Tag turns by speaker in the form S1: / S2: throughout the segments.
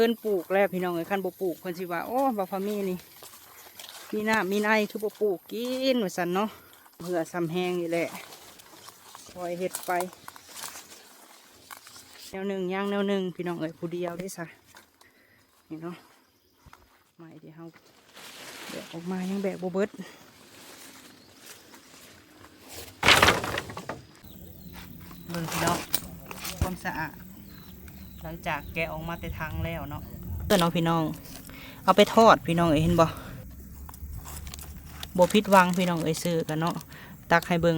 S1: เพิ่นปลูกแล้วพี่น้องเอ้ยคันบ่ปลูกเพิ่นสิว่าโอ้บ่พอมีนี่มีน้ำมีในคือบ่ปลูกกินว่าซั่นเนาะเพื่อซ้ำแห้งนี่แหละคอยเฮ็ดไปแนวหนึ่งย่างแนวหนึ่งพี่น้องเอ้ยผู้เดียวได้ซะนี่เนาะไม้ที่เฮาแบกออกมายังแบกบ่เบิดเบิ่งพี่น้องความสะอาดหลังจากแกะออกมาแต่ทางแล้วเนาะเพื่อนเอาพี่น้องเอาไปทอดพี่น้องเอ้ยเห็นบ่พิษวังพี่น้องเอ้ยซื้อกันเนาะตักให้เบิ่ง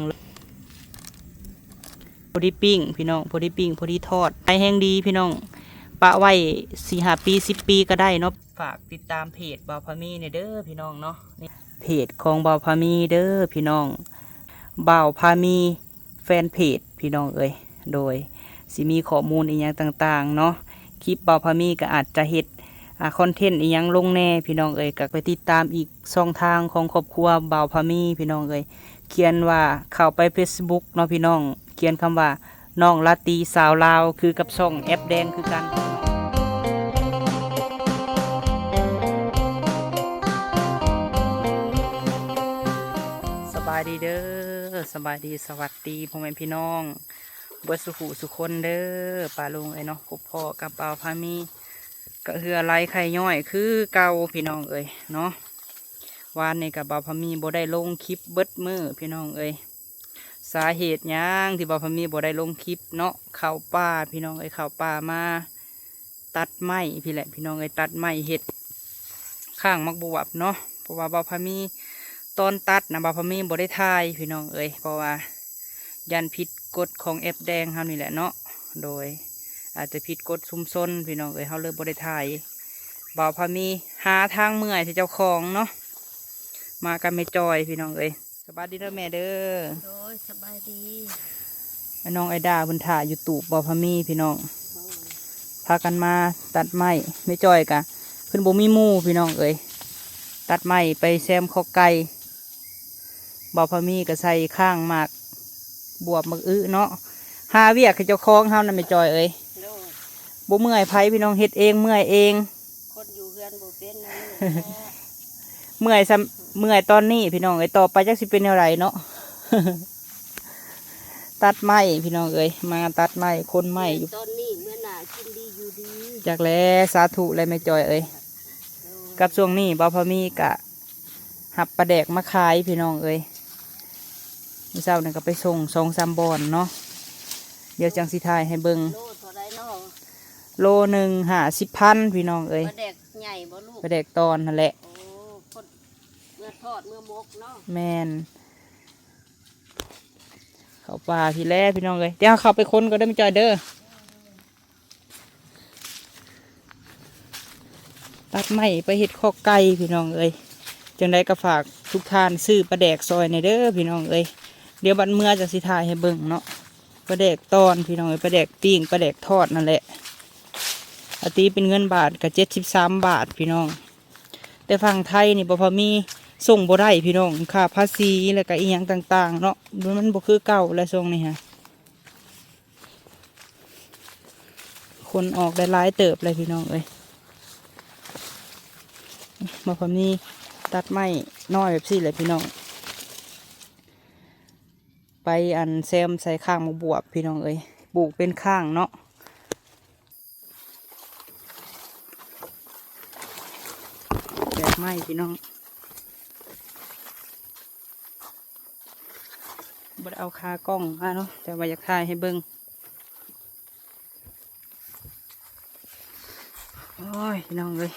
S1: พอดีปิ้งพี่น้องพอดีปิ้งพอดีทอดให้แห้งดีพี่น้องปะไว้4-5 ปี10 ปีก็ได้เนาะฝากติดตามเพจบ่าวพามีเนี่ยเด้อพี่น้องเนาะเพจของบ่าวพามีเด้อพี่น้องบ่าวพามีแฟนเพจพี่น้องเอ้ยโดยสิมีข้อมูลอีกอย่างต่างๆเนาะคลิปบ่าวพามีก็อาจจะเฮ็ดคอนเทนต์อีกอย่างลงแน่พี่น้องเอ้ยก็ไปติดตามอีกช่องทางของครอบครัวบ่าวพามีพี่น้องเอ้ยเขียนว่าเข้าไป Facebook เนาะพี่น้องเขียนคำว่าน้องลาตีสาวลาวคือกับช่องแอปแดงคือกันสบายดีเด้อสบายดีสวัสดีพ่อแม่พี่น้องเบิดสุขุสุคนเด้อป้าลุงไอ้เนาะพบพ่อกับบ่าวพามีก็เหือไรไข่ย่อยคือเก่าพี่น้องเอ้ยเนาะวานนี้กับบ่าวพามีบ่ได้ลงคลิปเบิดมือพี่น้องเอ้ยสาเหตุยังที่บ่าวพามีบ่ได้ลงคลิปเนาะเข้าป่าพี่น้องเอ้ยเข้าป่ามาตัดไม้พี่แหละพี่น้องเอ้ยตัดไม้เห็ดข้างมักบวบเนาะเพราะว่าบ่าวพามีตอนตัดนะบ่าวพามีบ่ได้ถ่ายพี่น้องเอ้ยเพราะว่ายันผิดกฎของแอปแดงเฮานี่แหละเนาะโดยอาจจะผิดกฎชุมชนพี่น้องเอ้ยเฮาเลยบ่ได้ถ่ายบ่าวพามีหาทางเมื่อยที่เจ้าของเนาะมากันไม่จอยพี่น้องเอ้ยสบายดีเด้อแม่เด้อ
S2: โดยสบายดี
S1: ไอ้น้องไอ้ดาบนถ่ายอยู่ตูบบ่าวพามีพี่น้องพากันมาตัดไม้ไม่จอยกะเพิ่นบ่มีหมู่พี่น้องเอ้ยตัดไม้ไปแซมข้อไก่บ่าวพามีก็ใส่ข้างหมากบวบมักอื้อเนาะหาเวียกให้เจ้าของเฮานั่นไม่จอยเอ้ย
S2: โดย
S1: บ่เมื่อยไผพี่น้องเฮ็ดเองเมื่อยเอง
S2: คนอยู่เฮือนบ่เป็นนั่น
S1: เมื่อยซ้ำเมื่อยตอนนี้พี่น้องเอ้ยต่อไปจักสิเป็นอะไรเนาะ ตัดไม้พี่น้องเอ้ยมาตัดไม้คนไม้อยู่
S2: ตอนนี้เมื่อหน้ากินดีอยู่ดี
S1: จากแลสาธุเลยไม่จอยเอ้ยกับช่วงนี้บ่าวพามีกะหับปลาแดกมาขายพี่น้องเอ้ยเมื่อเช้านี่ก็ไปส่ง2-3บ่อนเนาะเดี๋ยวจังสิถ่ายให้เบิ่ง
S2: โลเท่าไรเนาะ
S1: โลหนึ่ง50,000พี่น้องเอ้ย
S2: ปลาแดกใหญ่บ่ลูก
S1: ปลาแดกตอนนั่นแหละ
S2: โอ้คนเมื่อทอดเมื่อมกเนาะ
S1: แมนเข้าป่าพี่แล่พี่น้องเลยเดี๋ยวเข้าไปค้นก็ได้ไม่จอยเด้อตัดไม้ไปเห็ดข้อไก่พี่น้องเอ้ยจังได้ก็ฝากทุกท่านซื้อปลาแดกซอยในเด้อพี่น้องเอ้ยเดี๋ยวบัดเมื่อจะสิถ่ายให้เบิ่งเนาะปลาแดกตอนพี่น้องเอ้ยปลาแดกปิ้งปลาแดกทอดนั่นแหละอาตีเป็นเงินบาทกับ73 บาทพี่น้องแต่ฝั่งไทยนี่บ่พอมีส่งบ่ได้พี่น้องค่าภาษีแล้วก็อีหยังต่างๆเนาะมันบ่คือเก่าแล้วทรงนี่ฮะคนออกได้หลายเติบเลยพี่น้องเอ้ยบ่พอมีตัดไม้น้อยแบบซี่เลยพี่น้องไปอันแซมใส่ข้างมาบวบพี่น้องเอ้ยปลูกเป็นข้างเนาะแบกไม้พี่น้องบ่ได้เอาคากล้องมาเนาะแต่ว่าอยากถ่ายให้เบิ่งโอ้ยพี่น้องเลย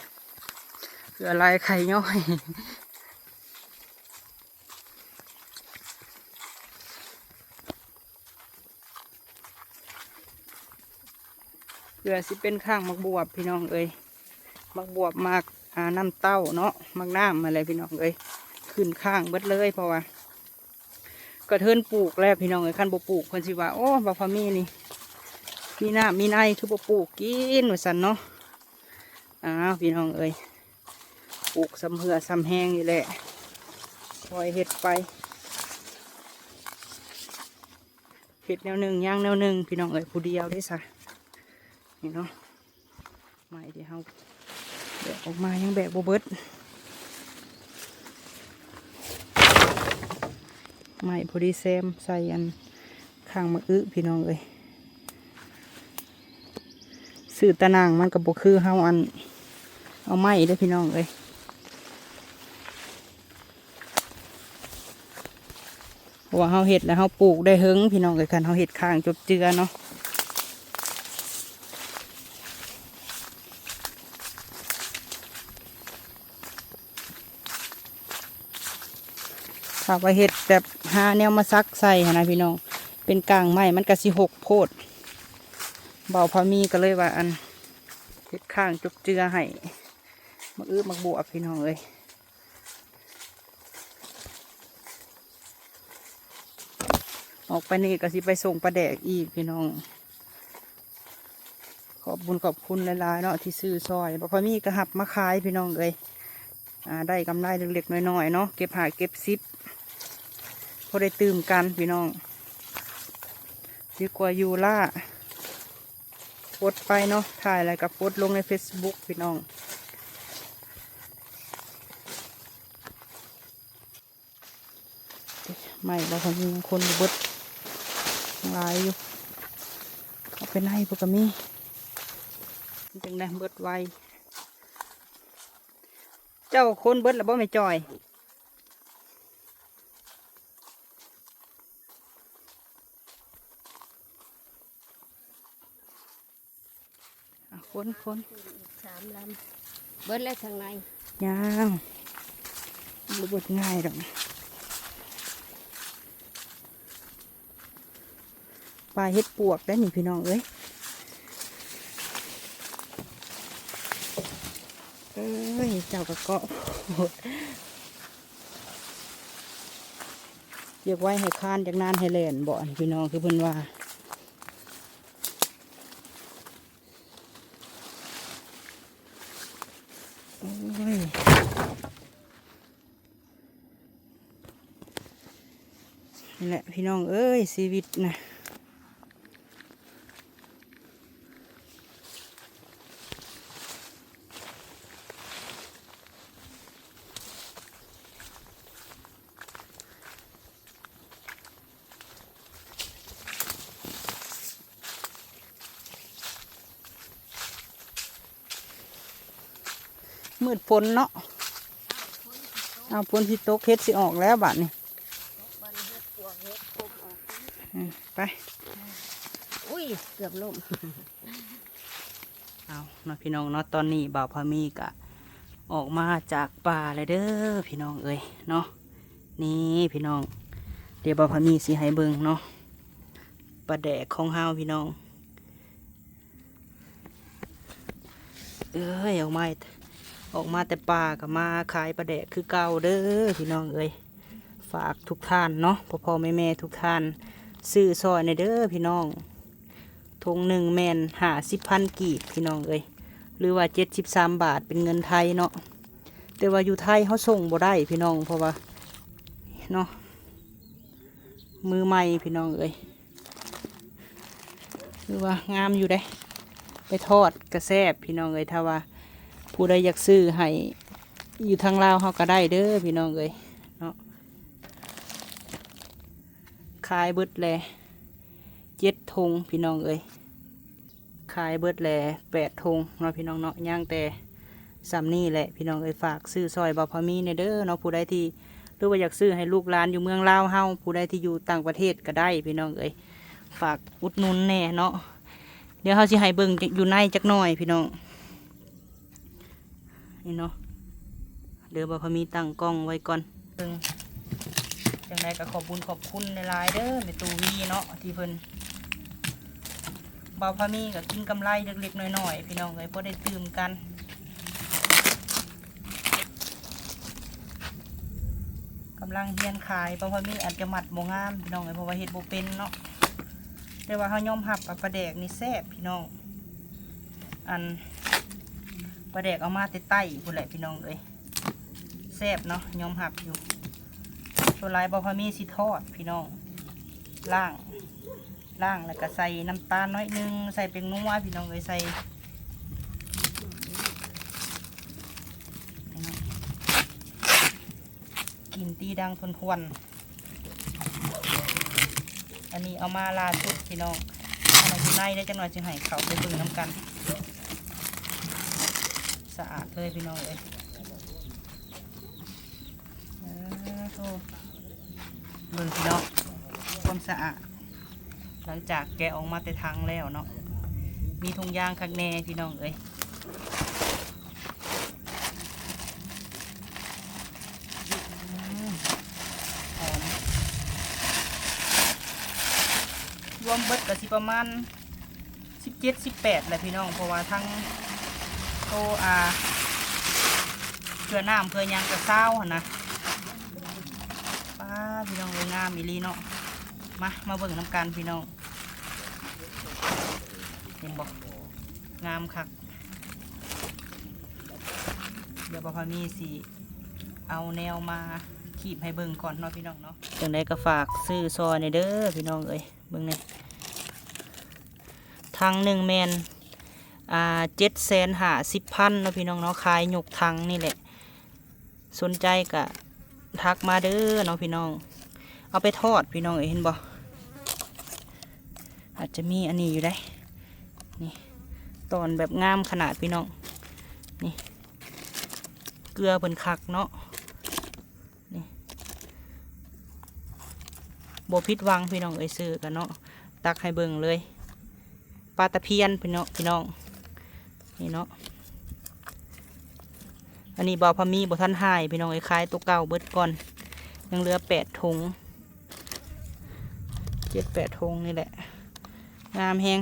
S1: เกือลายไข่ย่อยเกือสิเป็นข้างมักบวบพี่น้องเอ้ยมักบวบมากน้ำเต้าเนาะมักน้ำอะไรพี่น้องเอ้ยขึ้นข้างเบิดเลยเพราะว่ากระเทินปลูกแล้วพี่น้องเอ้ยขั้นบ่ปลูกคนสิว่าโอ้บ่พอมีนี่มีน้ำมีในคือบ่ปลูกกินว่าซั่นเนาะพี่น้องเอ้ยปลูกซ้ำเหือซ้ำแห้งนี่แหละคอยเห็ดไปเห็ดแนวหนึ่งย่างแนวหนึ่งพี่น้องเอ้ยผู้เดียวได้ซะนี่เนาะ ไม้ที่เฮาแบกออกมายังแบกบ่เบิดไม้พอดีแซมใส่อันข้างมะอึพี่น้องเอ้ยซื้อตะนางมันก็บ่คือเฮาอันเอาไม้เด้อพี่น้องเอ้ยเพราะว่าเฮาเฮ็ดแล้วเฮาปลูกได้เฮิงพี่น้องเอ้ยคันเฮาเฮ็ดข้างจบเจือเนาะถ้าว่าเฮ็ดแบบหาแนวมาซักใส่หั่นนะพี่น้องเป็นกลางไม้มันก็สิหกโพดเบาพอมีก็เลยว่าอันเฮ็ดข้างจบเจือให้มักอื้อมักบวบพี่น้องเอ้ยออกไปนี่ก็สิไปส่งปลาแดกอีกพี่น้องขอบคุณหลายๆเนาะที่ซื้อซอยเบาพอมีก็หับมาขายพี่น้องเอ้ยได้กำไรเล็กๆน้อยๆเนาะเก็บหาเก็บซิปพอได้ตื่มกันพี่น้องดีกว่ายูล่าโพสไปเนาะถ่ายอะไรกับโพสลงใน Facebook พี่น้องไม่เราคงมีคนอยู่เบิดหลายอยู่เอาเป็นให้พวกกมีจังได้เบิดไวเจ้าคนเบิดแล้วบ่ไม่จอยคน
S2: 3 ลำเบิดแล้วทางใน
S1: ย่างบ่เบิดง่ายดอกปลาเฮ็ดปวกได้นี่พี่น้องเอ้ยเจ้ากระเกาะเรียกไว้ให้คานจากนานให้แล่นบ่อนพี่น้องคือเพิ่นว่านี่แหละพี่น้องเอ้ยชีวิตนะมืดฝนเนาะเอาฝนที่ตกเฮ็ดสิออกแล้วบัดนี้ไป
S2: อุ้ยเกือบล่ม
S1: เอาเนาะพี่น้องเนาะตอนนี้บ่าวพามีกะออกมาจากป่าเลยเด้อพี่น้องเอ้ยเนาะนี่พี่น้องเดี๋ยวบ่าวพามีสิให้เบิ่งเนาะปลาแดกของเฮาพี่น้องออกมาแต่ป่ากับมาขายปลาแดกคือเก่าเด้อพี่น้องเอ้ยฝากทุกท่านเนาะพ่อแม่ทุกท่านซื้อซอยในเด้อพี่น้องถุง1 แม่น50,000 กีบพี่น้องเอ้ยหรือว่า73 บาทเป็นเงินไทยเนาะแต่ว่าอยู่ไทยเขาส่งบ่ได้พี่น้องเพราะว่าเนาะมือใหม่พี่น้องเอ้ยหรือว่างามอยู่ได้ไปทอดกระแซบพี่น้องเอ้ยถ้าว่าผู้ใดอยากซื้อให้อยู่ทางลาวเขาก็ได้เด้อพี่น้องเอ้ยเนาะขายเบิดแล7 ถุงพี่น้องเอ้ยขายเบิดแล8 ถุงเนาะพี่น้องเนาะย่างแต่ซ้ำนี่แหละพี่น้องเอ้ยฝากซื้อซอยบ่าวพามีเนี่ยเด้อเนาะผู้ใดที่หรือว่าอยากซื้อให้ลูกหลานอยู่เมืองลาวเฮาผู้ใดที่อยู่ต่างประเทศก็ได้พี่น้องเอ้ยฝากอุดหนุนแน่เนาะเดี๋ยวเขาสิให้เบิ่งอยู่ในจักหน่อยพี่น้องนี่เนาะเดี๋ยวบ่าวพามีตั้งกล้องไว้ก่อนจังไดก็ขอบคุณในหลายเด้อในตู้วีเนาะที่เพิ่นบ่าวพามีก็กินกำไรเล็กๆน้อยๆพี่น้องเอ้ยพอได้ตื่มกันกำลังเฮียนขายบ่าวพามีอาจจะหมัดบ่งามพี่น้องเอ้ยเพราะว่าเฮ็ดบ่เป็นเนาะแต่ว่าเฮายอมรับกับปลาแดกนี่แซ่บพี่น้องอันปลาแดกเอามาแต่ใต้พุ่นแหละพี่น้องเอ้ยแซ่บเนาะยอมรับอยู่ตัวลายบ่าวพามีสิทอดพี่น้องล่างแล้วก็ใส่น้ำตาลน้อยนึงใส่เป็นนัวพี่น้องเอ้ยใส่ หินตีดังทนทวนอันนี้เอามาล่าสุดพี่น้องเอามาอยู่ในได้จังหน่อยจึงให้เขาไปเบิ่งน้ำกันสะอาดเลยพี่น้องเลยโอ้เบิ่งพี่น้องความสะอาดหลังจากแกะออกมาแต่ทางแล้วเนาะมีถุงยางคักแน่พี่น้องเอ้ยหอมรวมเบิดก็สิประมาณ17-18แหละพี่น้องเพราะว่าทั้งโตเกลือน้ำเกลือยางกระเซ้าหั่นนะป้าพี่น้องเลยงามอีหลีเนาะมาเบิ่งน้ำกันพี่น้องเห็นบอกงามคักเดี๋ยวพอมีสิเอาแนวมาขีบให้เบิ่งก่อนเนาะพี่น้องเนาะจังไดก็ฝากซื้อซอยในเด้อพี่น้องเอ้ยเบิ่งนี่ทาง1 แมน750,000เนาะพี่น้องเนาะขายหยกทางนี่แหละสนใจก็ทักมาเด้อเนาะพี่น้องเอาไปทอดพี่น้องเห็นบ่อาจจะมีอันนี้อยู่ได้นี่ตอนแบบงามขนาดพี่น้องนี่เกลือเป็นคักเนาะนี่บ่ผิดหวังพี่น้องซื้อกันเนาะตักให้เบิ่งเลยปลาตะเพียนพี่น้องนี่เนาะอันนี้บ่าวพามีบ่ท่านหายพี่น้องคล้ายตัวเก่าเบิดก่อนยังเหลือ8 ถุง7-8 ถุงนี่แหละงามแฮง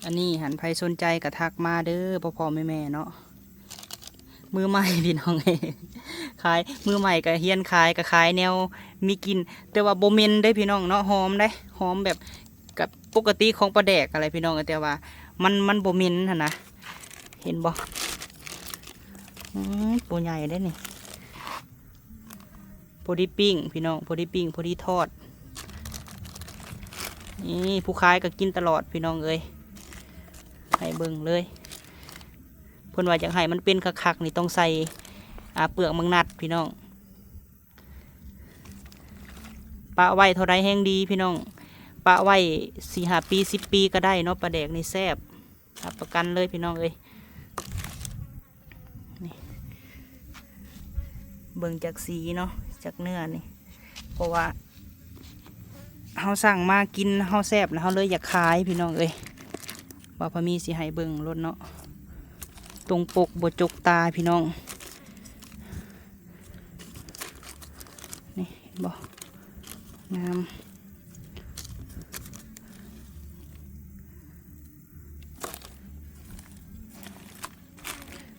S1: อันนี้หันใครสนใจก็ทักมาเด้อพ่อแม่เนาะมือใหม่พี่น้องขายมือใหม่ก็เฮียนขายก็ขายแนวมีกินแต่ว่าโบเมนได้พี่น้องเนาะหอมได้หอมแบบกับปกติของปลาแดกอะไรพี่น้องแต่ว่ามันโบเมนนะเห็นบ่ปูใหญ่ได้นี่พอดีปิ้งพี่น้องพอดีปิ้งพอดีทอดนี่ผู้ขายก็กินตลอดพี่น้องเอ้ยให้เบิ่งเลยเพิ่นว่าอยากให้มันเป็นคักๆนี่ต้องใส่เปลือกมังนัดพี่น้องปะไว้เท่าไรแห้งดีพี่น้องปะไว้4-5 ปี10 ปีก็ได้เนาะปลาแดกนี่แซ่บรับประกันเลยพี่น้องเอ้ยเบิ่งจากสีเนาะจากเนื้อนี่เพราะว่าเฮาสั่งมากินเฮาแซ่บแล้วเฮาเลยอยากขายพี่น้องเอ้ยบ่าวพามีสิให้เบิ่งรถเนาะตรงปกบ่จกตาพี่น้องนี่เห็นบ่งาม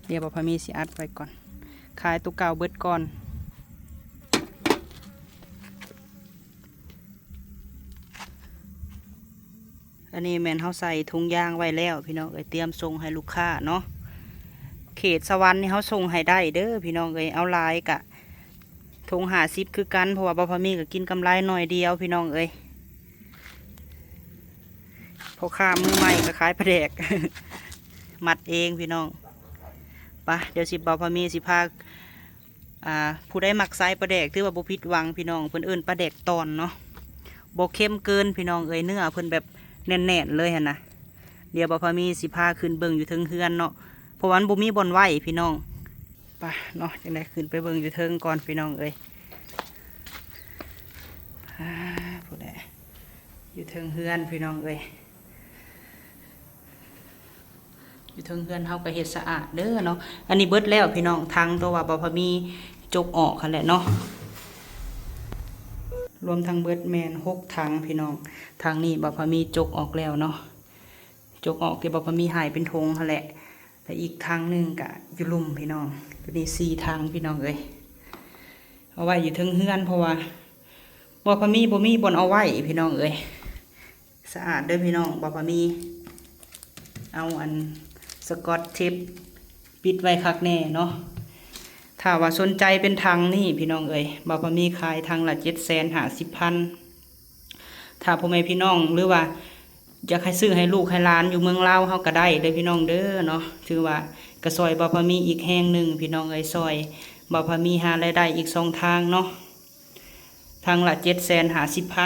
S1: เดี๋ยวบ่าวพามีสิอัดไว้ก่อนขายตัวเก่าเบิดก่อนอันนี้แมนเขาใส่ถุงยางไว้แล้วพี่น้องเอ้ยเตรียมส่งให้ลูกค้าเนาะเขตสวรรค์นี่เขาส่งให้ได้เด้อพี่น้องเอ้ยเอาลายกะถุง50คือกันเพราะว่าบ่พอมีก็กินกำไรหน่อยเดียวพี่น้องเอ้ยพอข้ามือใหม่ก็ขายปลาแดก มัดเองพี่น้องปะเดี๋ยวบ่พอมีสิพาผู้ได้หมักไซปลาแดกถือว่าบ่ผิดหวังพี่น้องเพิ่นเอิ้นปลาแดกตอนเนาะบ่เข้มเกินพี่น้องเอ้ยเนื้อเพิ่นแบบแน่นๆเลยหั่นนะเดี๋ยวบ่พอมีสิพาขึ้นเบิ่งอยู่เทิงเฮือนเนาะเพราะว่าบ่มีบ่อนไหวพี่น้องไปเนาะจังได๋ขึ้นไปเบิ่งอยู่เทิงก่อนพี่น้องเอ้ยผู้ใดอยู่เทิงเฮือนพี่น้องเอ้ยอยู่เทิงเฮือนเฮาก็เฮ็ดสะอาดเด้อเนาะอันนี้เบิดแล้วพี่น้องทางตัวว่าบ่พอมีจกออกคั่นแหละเนาะรวมทั้งเบิดแมน6 ถังพี่น้องทางนี้บ่พอมีจกออกแล้วเนาะจกออกที่บ่พอมีหายเป็นธงหั่นแหละแต่อีกทางนึงก็อยู่ลุ่มพี่น้องตัวนี้4 ถังพี่น้องเอ้ยเอาไว้อยู่เทิงเฮือนเพราะว่าบ่พอมีบ่บ่อนเอาไว้พี่น้องเอ้ยสะอาดเด้อพี่น้องบ่พอมีเอาอันสกอตเทปปิดไว้คักแน่เนาะถ้าว่าสนใจเป็นทางนี่พี่น้องเอ้ยบ่าวพอมีขายทางละ750,000ถ้าพ่อแม่พี่น้องหรือว่า อยากให้ซื้อให้ลูกให้หลานอยู่เมืองลาวเฮาก็ได้เด้อพี่น้องเด้อเนาะถือว่ากระซอยบ่พอมีอีกแห่งหนึ่งพี่น้องเอ้ยซอยบ่พอมีหารายได้อีก2ทางเนาะทางละ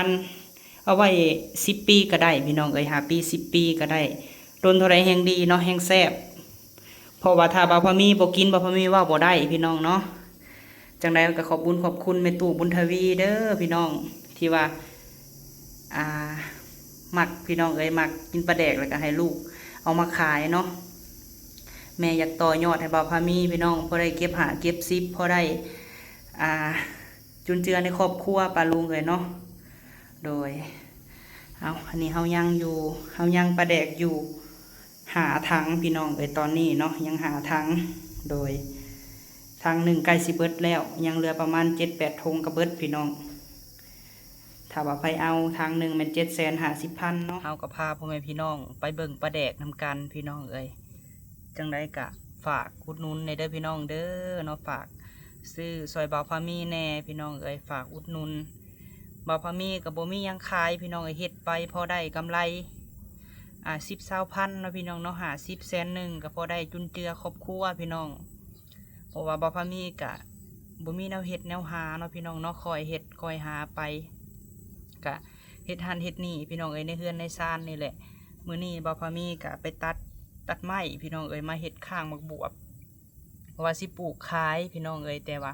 S1: 750,000เอาไว้10ปีก็ได้พี่น้องเอ้ย5ปี10ปีก็ได้โดนเท่าไรแห่งดีเนาะแห่งแซ่บเพราะว่าถ้าบ่พอมีบ่กินบ่พอมีว่าบ่ได้พี่น้องเนาะจังไดก็ขอบคุญขอบคุณแม่ตู่บุญทวีเด้อพี่น้องที่ว่ามักพี่น้องเอ้ยมักกินปลาแดกแล้วก็ให้ลูกเอามาขายเนาะแม่อยากต่อยอดให้บ่าวพามีพี่น้องพอได้เก็บหาเก็บซิปพอได้จุนเจือในครอบครัวปลาลุงเลยเนาะโดยอันนี้เฮายังปลาแดกอยู่หาถังพี่น้องเอ้ยตอนนี้เนาะยังหาถังโดยทางหนึ่งใกล้สิเบิดแล้วยังเหลือประมาณ7-8 ถุงกระเบิดพี่น้องถ้าว่าไปเอาทางหนึ่งมัน750,000เนาะเอากับพาพ่อแม่พี่น้องไปเบิ่งปลาแดกนำกันพี่น้องเอ้ยจังไดกะฝากอุดหนุนในเด้อพี่น้องเด้อเนาะฝากซื้อซอยบ่าวพามีแน่พี่น้องเอ้ยฝากอุดหนุนบ่าวพามีกับบ่มียังขายพี่น้องเอ้ยเฮ็ดไปพอได้กำไร10-20,000เนาะพี่น้องเนาะ50-100,000ก็พอได้จุนเจือครอบครัวพี่น้องเพราะว่าบ่าวพามีกะบ่มีแนวเฮ็ดแนวหาเนาะพี่น้องเนาะคอยเฮ็ดคอยหาไปกะเฮ็ดหันเฮ็ดนี่พี่น้องเอ้ยในเฮือนในซานนี่แหละมื้อนี้บ่าวพามีกะไปตัดไม้พี่น้องเอ้ยมาเฮ็ดข้างมักบวบเพราะว่าสิปลูกขายพี่น้องเอ้ยแต่ว่า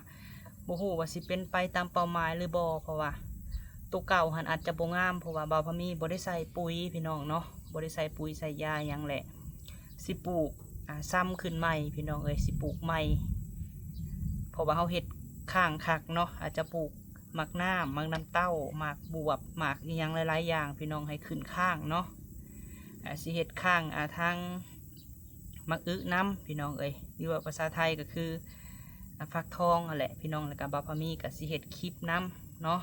S1: บ่ฮู้ว่าสิเป็นไปตามเป้าหมายหรือบ่เพราะว่าตัวเก่าหันอาจจะบ่งามเพราะว่าบ่าวพามีบ่ได้ใส่ปุ๋ยพี่น้องเนาะบ่ได้ใส่ปุ๋ยใส่ยาหยังแหละสิปลูกซ้ำขึ้นใหม่พี่น้องเอ้ยสิปลูกใหม่เพราะว่าเฮาเฮ็ดข้างคักเนาะอาจจะปลูกหมักน้ำเต้าหมากบวบหมากอีหยังหลายๆอย่างพี่น้องให้ขึ้นข้างเนาะสิเฮ็ดข้างทางมักอึน้ำพี่น้องเอ้ยหรือว่าภาษาไทยก็คือฟักทองนั่นแหละพี่น้องแล้วก็บ่าวพามีก็สิเฮ็ดคลิปน้ำเนาะ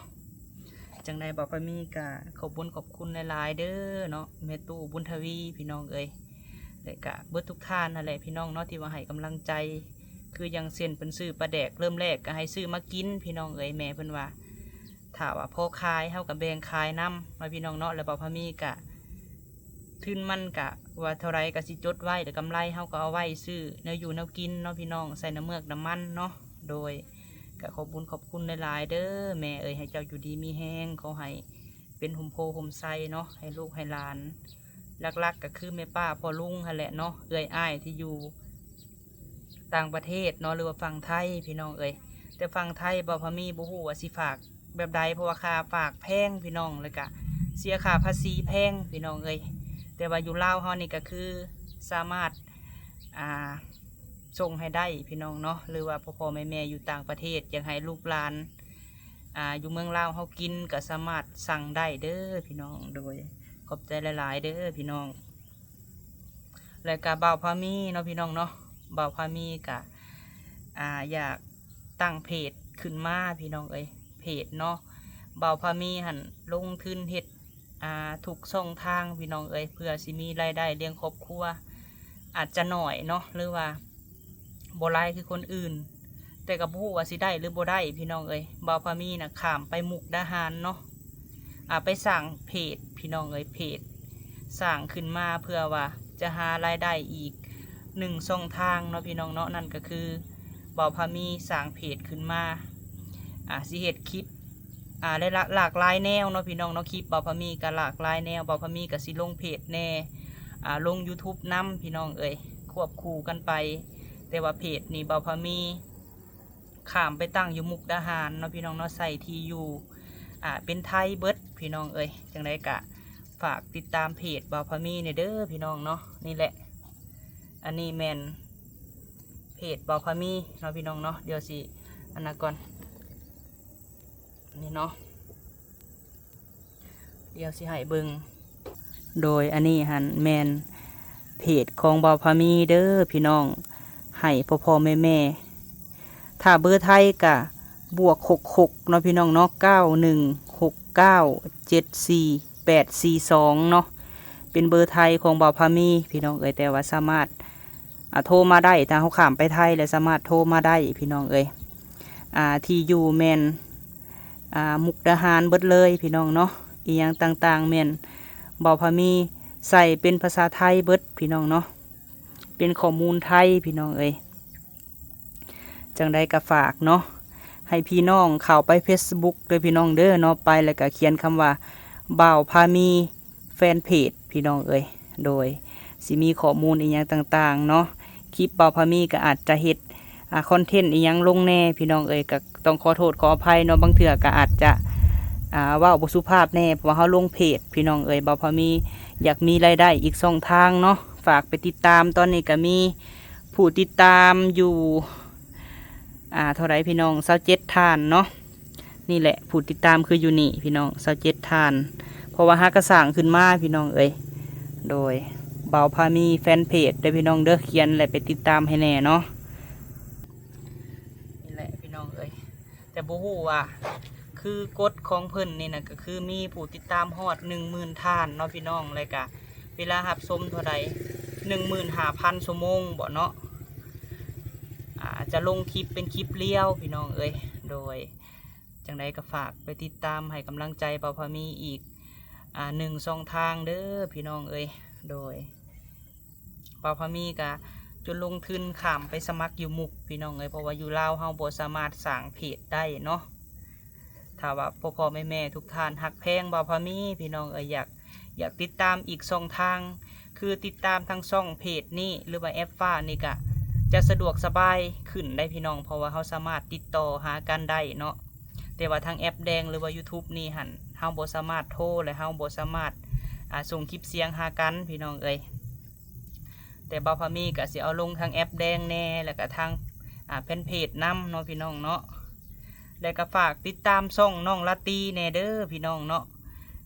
S1: จังใดบ่าวพามีก็ขอบคุณหลายๆเด้อเนาะแม่ตู่บุญทวีพี่น้องเอ้ยแล้วก็เบิดทุกท่านนั่นแหละพี่น้องเนาะที่ว่าให้กำลังใจคือยังเส้นเป็นซื้อปลาแดกเริ่มแรกก็ให้ซื้อมากินพี่น้องเอ้ยแม่เพิ่นว่าถ้าว่าพอขายเฮากับแบ่งขายน้ำมาพี่น้องเนาะแล้วบ่าวพามีกะทุนมันกะว่าเท่าไรก็สิจดไว้แต่กำไรเฮาก็เอาไว้ซื้อเนื้ออยู่เนื้อกินเนาะพี่น้องใส่น้ำเมือกน้ำมันเนาะโดยก็ขอบคุณหลายๆเด้อแม่เอ้ยให้เจ้าอยู่ดีมีแห้งเขาให้เป็นห่มโพห่มไทรเนาะให้ลูกให้หลานลักๆก็คือแม่ป้าพ่อลุงนั่นแหละเนาะเอ้ยอ้ายที่อยู่ต่างประเทศเนาะหรือว่าฝั่งไทยพี่น้องเอ้ยแต่ฝั่งไทยบ่าวพามีบ่ฮู้ว่าสิฝากแบบใดเพราะว่าค่าฝากแพงพี่น้องเลยกะเสียค่าภาษีแพงพี่น้องเอ้ยแต่ว่าอยู่ลาวเฮานี่ก็คือสามารถส่งให้ได้พี่น้องเนาะหรือว่าพ่อแม่อยู่ต่างประเทศอยากให้ลูกหลานอยู่เมืองลาวเฮากินก็สามารถสั่งได้เด้อพี่น้องโดยขอบใจหลายๆเด้อพี่น้องแล้วก็บ่าวพามีเนาะพี่น้องเนาะบ่าวพามีก็อยากตั้งเพจขึ้นมาพี่น้องเอ้ยเพจเนาะบ่าวพามีหันลงทุนเฮ็ดถูกช่องทางพี่น้องเอ้ยเพื่อสิมีรายได้เลี้ยงครอบครัวอาจจะหน่อยเนาะหรือว่าบ่หลายคือคนอื่นแต่กับผู้ว่าสิได้หรือบ่ได้พี่น้องเอ้ยบ่าวพามีนะข้ามไปมุกดาหารเนาะไปสั่งเพจพี่น้องเอ้ยเพจสั่งขึ้นมาเพื่อว่าจะหารายได้อีก1 ช่องทางเนาะพี่น้องเนาะนั่นก็คือบ่าวพามีสั่งเพจขึ้นมาสิเฮ็ดคลิปหลากหลายแนวเนาะพี่น้องเนาะคลิปบ่าวพามีก็หลากหลายแนวบ่าวพามีก็สิลงเพจแน่ลง YouTube นำพี่น้องเอ้ยควบคู่กันไปแต่ว่าเพจนี่บ่าวพามีข้ามไปตั้งอยู่มุกดาหารเนาะพี่น้องเนาะใส่ที่อยู่เป็นไทยเบิดพี่น้องเอ้ยจังไดกะฝากติดตามเพจบ่าวพามีเนี่ยเด้อพี่น้องเนาะนี่แหละอันนี้แมนเพจบ่าวพามีเนาะพี่น้องเนาะเดี๋ยวสิอันนั้นก่อนนี่เนาะเดี๋ยวสิให้เบิงโดยอันนี้หันแมนเพจของบ่าวพามีเด้อพี่น้องให้พ่อแม่ถ้าเบอร์ไทยกะบวก66เนาะพี่น้องเนาะ91697482เนาะเป็นเบอร์ไทยของบ่าวพามีพี่น้องเอ้ยแต่ว่าสามารถโทรมาได้ถ้าเขาข้ามไปไทยแล้วสามารถโทรมาได้พี่น้องเอ้ยที่อยู่แมนมุกดาหารเบิดเลยพี่น้องเนาะอีหยังต่างๆแมนบ่าวพามี ใส่เป็นภาษาไทยเบิดพี่น้องเนาะเป็นข้อมูลไทยพี่น้องเอ้ยจังใดก็ฝากเนาะให้พี่น้องเข้าไป Facebook เด้อพี่น้องเด้อเนาะไปแล้วก็เขียนคำว่าบ่าวพามีแฟนเพจพี่น้องเอ้ยโดยสิมีข้อมูลอีหยังต่างๆเนาะคลิปบ่าวพามีก็อาจจะเฮ็ดคอนเทนต์อีหยังลงแน่พี่น้องเอ้ยก็ต้องขอโทษขออภัยเนาะบางเทื่อก็อาจจะเว้าบ่สุภาพแน่เพราะว่าเฮาลงเพจพี่น้องเอ้ยบ่าวพามีอยากมีรายได้อีก2ทางเนาะฝากไปติดตามตอนนี้ก็มีผู้ติดตามอยู่เท่าไรพี่น้อง27ท่านเนาะนี่แหละผู้ติดตามคืออยู่นี่พี่น้อง27ท่านเพราะว่าหากระสร้างขึ้นมาพี่น้องเอ้ยโดยบ่าวพามีแฟนเพจได้พี่น้องเด้อเขียนและไปติดตามให้แน่เนาะนี่แหละพี่น้องเอ้ยแต่บ่ฮู้ว่าคือกฎของเพิ่นนี่นะก็คือมีผู้ติดตามฮอด 10,000 ท่านเนาะพี่น้องเลยกะเวลารับชมเท่าใด 15,000 ชั่วโมงบ่เนาะจะลงคลิปเป็นคลิปเลี้ยวพี่น้องเอ้ยโดยจังใดก็ฝากไปติดตามให้กำลังใจบ่าวพามีอีก1 ช่องทางเด้อพี่น้องเอ้ยโดยบ่าวพามีก็จนลงทุนข้ามไปสมัครอยู่มุกพี่น้องเอ้ยเพราะว่าอยู่ลาวเฮาบ่สามารถสร้างเพจได้เนาะถ้าว่าพ่อแม่ทุกท่านฮักแพงบ่าวพามีพี่น้องเอ้ยอยากติดตามอีกช่องทางคือติดตามทั้งช่องเพจนี่หรือว่าแอปฟ้านี่ก็จะสะดวกสบายขึ้นได้พี่น้องเพราะว่าเขาสามารถติดต่อหากันได้เนาะแต่ว่าทางแอปแดงหรือว่า YouTube นี่หันเฮาบ่สามารถโทรและเฮาบ่สามารถส่งคลิปเสียงหากันพี่น้องเอ้ยแต่บ่าวพามีก็สิเอาลงทางแอปแดงแน่แล้วก็ทางเป็นเพจนำเนาะพี่น้องเนาะแล้วก็ฝากติดตามช่องน้องลาตีแน่เด้อพี่น้องเนาะ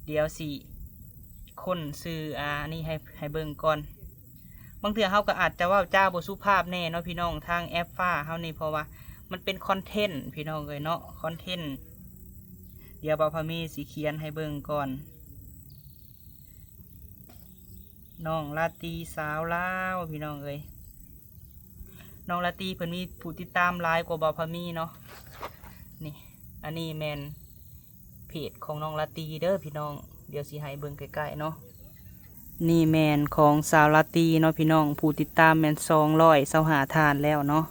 S1: เดี๋ยวสิคนซื้อนี่ให้เบิ่งก่อนบางเทื่อเฮาก็อาจจะว่าจ้าบ่สุภาพแน่เนาะพี่น้องทางแอปฟ้าเฮานี่เพราะว่ามันเป็นคอนเทนต์พี่น้องเอ้ยเนาะคอนเทนต์เดี๋ยวบ่าวพามีสิเขียนให้เบิ่งก่อนน้องลาตีสาวลาวพี่น้องเอ้ยน้องลาตีเพิ่นมีผู้ติดตามหลายกว่าบ่าวพามีเนาะนี่อันนี้แม่นเพจของน้องลาตีเด้อพี่น้องเดี๋ยวสิให้เบิ่งใกล้ๆเนาะนี่แมนของสาวลาตีเนาะพี่น้องผู้ติดตามแมน225ทานแล้วเนาะ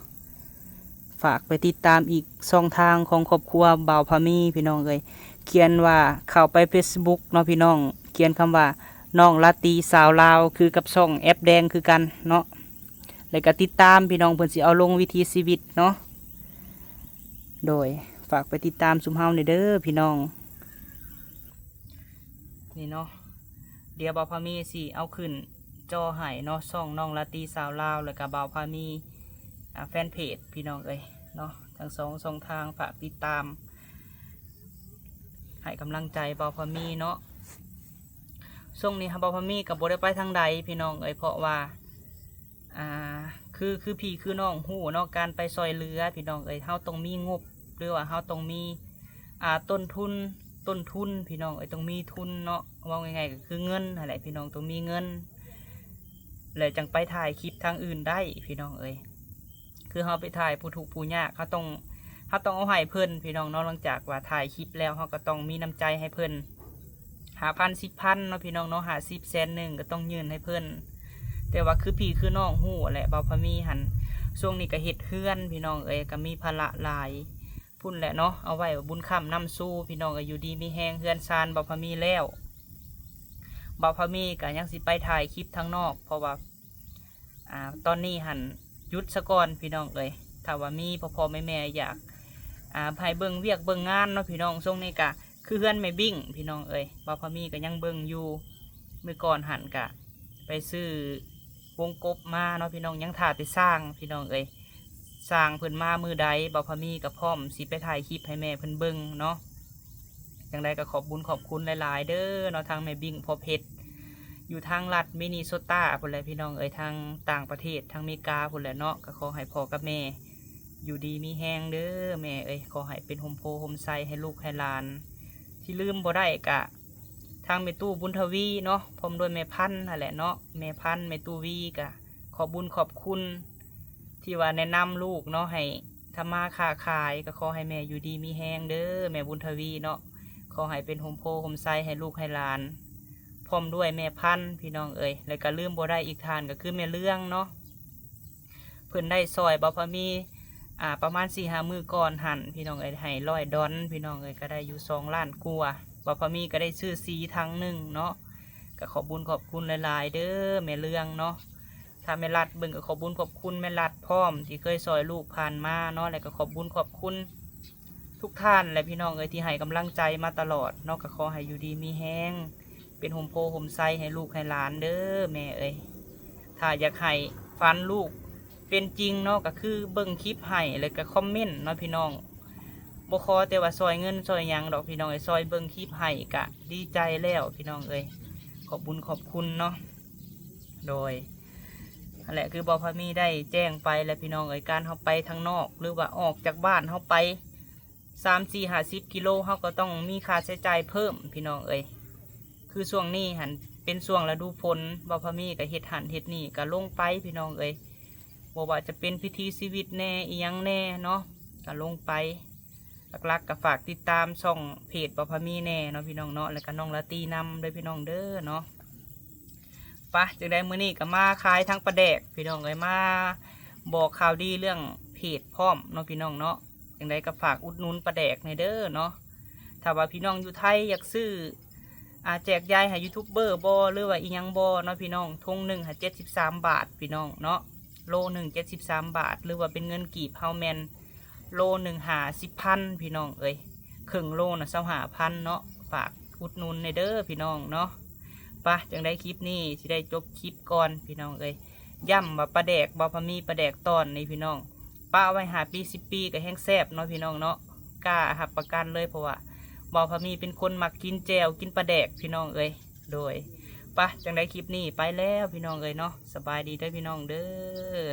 S1: ฝากไปติดตามอีกช่องทางของครอบครัวบ่าวพามีพี่น้องเลยเขียนว่าเข้าไป Facebook เนาะพี่น้องเขียนคำว่าน้องลาตีสาวลาวคือกับช่องแอปแดงคือกันเนาะแล้วก็ติดตามพี่น้องเพิ่นสิเอาลงวิถีชีวิตเนาะโดยฝากไปติดตามซุมเฮาเด้อพี่น้องนี่เนาะเดี๋ยวบ่าวพามีสิเอาขึ้นจอให้เนาะช่องน้องลาตีสาวลาวแล้วก็บ่าวพามีแฟนเพจพี่น้องเอ้ยเนาะทั้ง2 ช่องทางฝากติดตามให้กำลังใจบ่าวพามีเนาะช่วงนี้บ่าวพามีกับบ่ได้ไปทางใดพี่น้องเอ้ยเพราะว่าคือพี่คือน้องหู้เนาะการไปซอยเรือพี่น้องเอ้ยเฮาต้องมีงบหรือว่าเฮาต้องมีต้นทุนพี่น้องเอ้ยต้องมีทุนเนาะว่าง่ายๆก็คือเงินอะไรพี่น้องต้องมีเงินแล้วจังไปถ่ายคลิปทางอื่นได้พี่น้องเอ้ยคือเฮาไปถ่ายผู้ทุกข์ผู้ยากเขาต้องเอาให้เพิ่นพี่น้องเนาะหลังจากว่าถ่ายคลิปแล้วเฮาก็ต้องมีน้ำใจให้เพิ่น5,000 10,000เนาะพี่น้องเนาะ50 100,000ก็ต้องยื่นให้เพิ่นแต่ว่าคือพี่คือน้องหู้แหละบ่าวพามีหันช่วงนี้ก็เฮ็ดเฮือนพี่น้องเอ้ยก็มีภาระหลายพุ่นแหละเนาะเอาไว้บุญค่ำน้ำสู้พี่น้องก็อยู่ดีมีแหงเฮือนซานบ่าวพามีแล้วบ่าวพามีก็ยังสิไปถ่ายคลิปทางนอกเพราะว่าตอนนี้หันหยุดซะก่อนพี่น้องเอ้ยถ้าว่ามีพ่อแม่อยากให้เบิ่งเวียกเบิ่งงานเนาะพี่น้องช่วงนี้ก็คือเฮือนไม่บิ่งพี่น้องเอ้ยบ่าวพามีก็ยังเบิ่งอยู่เมื่อก่อนหันกะไปซื้อวงกบมาเนาะพี่น้องยังถ่าไปสร้างพี่น้องเอ้ยสร้างเพิ่นมามือใดบ่าวพามีกับพร้อมสิไปถ่ายคลิปให้แม่เพิ่นเบิ่งเนาะอย่างไรก็ขอบคุณหลายๆเด้อเนาะทางแม่บิ่งพอเพชรอยู่ทางรัฐมินิโซตาพุ่นแหละพี่น้องเอ้ยทางต่างประเทศทางอเมริกาพุ่นแหละเนาะก็ขอให้พ่อกับแม่อยู่ดีมีแฮงเด้อแม่เอ้ยขอให้เป็นโฮมโพโฮมไซให้ลูกให้หลานที่ลืมบ่ได้กะทางแม่ตู้บุญทวีเนาะพร้อมด้วยแม่พันธุ์นั่นแหละเนาะแม่พันธุ์แม่ตู้วีกะขอบคุณที่ว่าแนะนำลูกเนาะให้ทำมาค้าขายก็ขอให้แม่อยู่ดีมีแฮงเด้อแม่บุญทวีเนาะขอให้เป็นโฮมโพโฮมไซให้ลูกให้หลาน พร้อมด้วยแม่พันธุ์พี่น้องเอ้ยแล้วก็ลืมบ่ได้อีกทานก็คือแม่เรื่องเนาะเพิ่นได้ซอยบ่พอมีประมาณ4-5 มื้อก่อนหั่นพี่น้องเอ้ยให้$100พี่น้องเอ้ยก็ได้อยู่2 ล้านกว่าบ่พอมีก็ได้ซื้อซีทั้งหนึ่งเนาะก็ขอบคุญขอบคุณหลายๆเด้อแม่เรื่องเนาะถ้าแม่รัดเบิ่งก็ขอบคุญขอบคุณแม่รัดพร้อมที่เคยซอยลูกผ่านมาเนาะแล้วก็ขอบคุญขอบคุณทุกท่านและพี่น้องเอ้ยที่ให้กำลังใจมาตลอดเนาะก็ขอให้อยู่ดีมีแห้งเป็นห่มโพห่มไซให้ลูกให้หลานเด้อแม่เอ้ยถ้าอยากให้ฟันลูกเป็นจริงเนาะก็คือเบิ่งคลิปให้แล้วก็คอมเมนต์เนาะพี่น้องบ่ขอแต่ว่าซอยเงินซอยหยังดอกพี่น้องเอ้ยซอยเบิ่งคลิปให้ก็ดีใจแล้วพี่น้องเอ้ยขอบบุญขอบคุณเนาะโดยนั่นแหละคือบ่พอมีได้แจ้งไปแล้วพี่น้องเอ้ยการเฮาไปทางนอกหรือว่าออกจากบ้านเฮาไป30-50 กิโลเฮาก็ต้องมีค่าใช้จ่ายเพิ่มพี่น้องเอ้ยคือช่วงนี้หันเป็นช่วงฤดูฝนบ่พอมีก็เฮ็ดหันเฮ็ดนี่ก็ลงไปพี่น้องเอ้ยบ่ว่าจะเป็นพิธีชีวิตแน่อีหยังแน่เนาะก็ลงไปหลักๆก็ฝากติดตามช่องเพจบ่พอมีแน่เนาะพี่น้องเนาะแล้วก็น้องละตีนำด้วยพี่น้องเด้อเนาะปะจังได้มื้อนี้ก็มาขายทั้งปลาแดกพี่น้องเอ้ยมาบอกข่าวดีเรื่องเพจพร้อมเนาะพี่น้องเนาะจังได้ก็ฝากอุดหนุนปลาแดกในเด้อเนาะถ้าว่าพี่น้องอยู่ไทยอยากซื้อแจกยายให้ยูทูบเบอร์บอหรือว่าอีหยังบอเนาะพี่น้องทง1 73 บาทพี่น้องเนาะโล1 73 บาทหรือว่าเป็นเงินกีบเฮาแมนโล1 50,000พี่น้องเอ้ยครึ่งโลนะ25,000เนาะฝากอุดหนุนในเด้อพี่น้องเนาะปะจังได้คลิปนี้สิได้จบคลิปก่อนพี่น้องเอ้ยย่ำว่าปลาแดกบ่พอมีปลาแดกตอนนี่พี่น้องป้าไว้5 ปี10 ปีก็แห้งแซ่บเนาะพี่น้องเนาะกล้าหับประกันเลยเพราะว่าบ่พอมีเป็นคนมักกินแจวกินปลาแดกพี่น้องเอ้ยโดยปะจังได้คลิปนี้ไปแล้วพี่น้องเอ้ยเนาะสบายดีเด้อพี่น้องเด้อ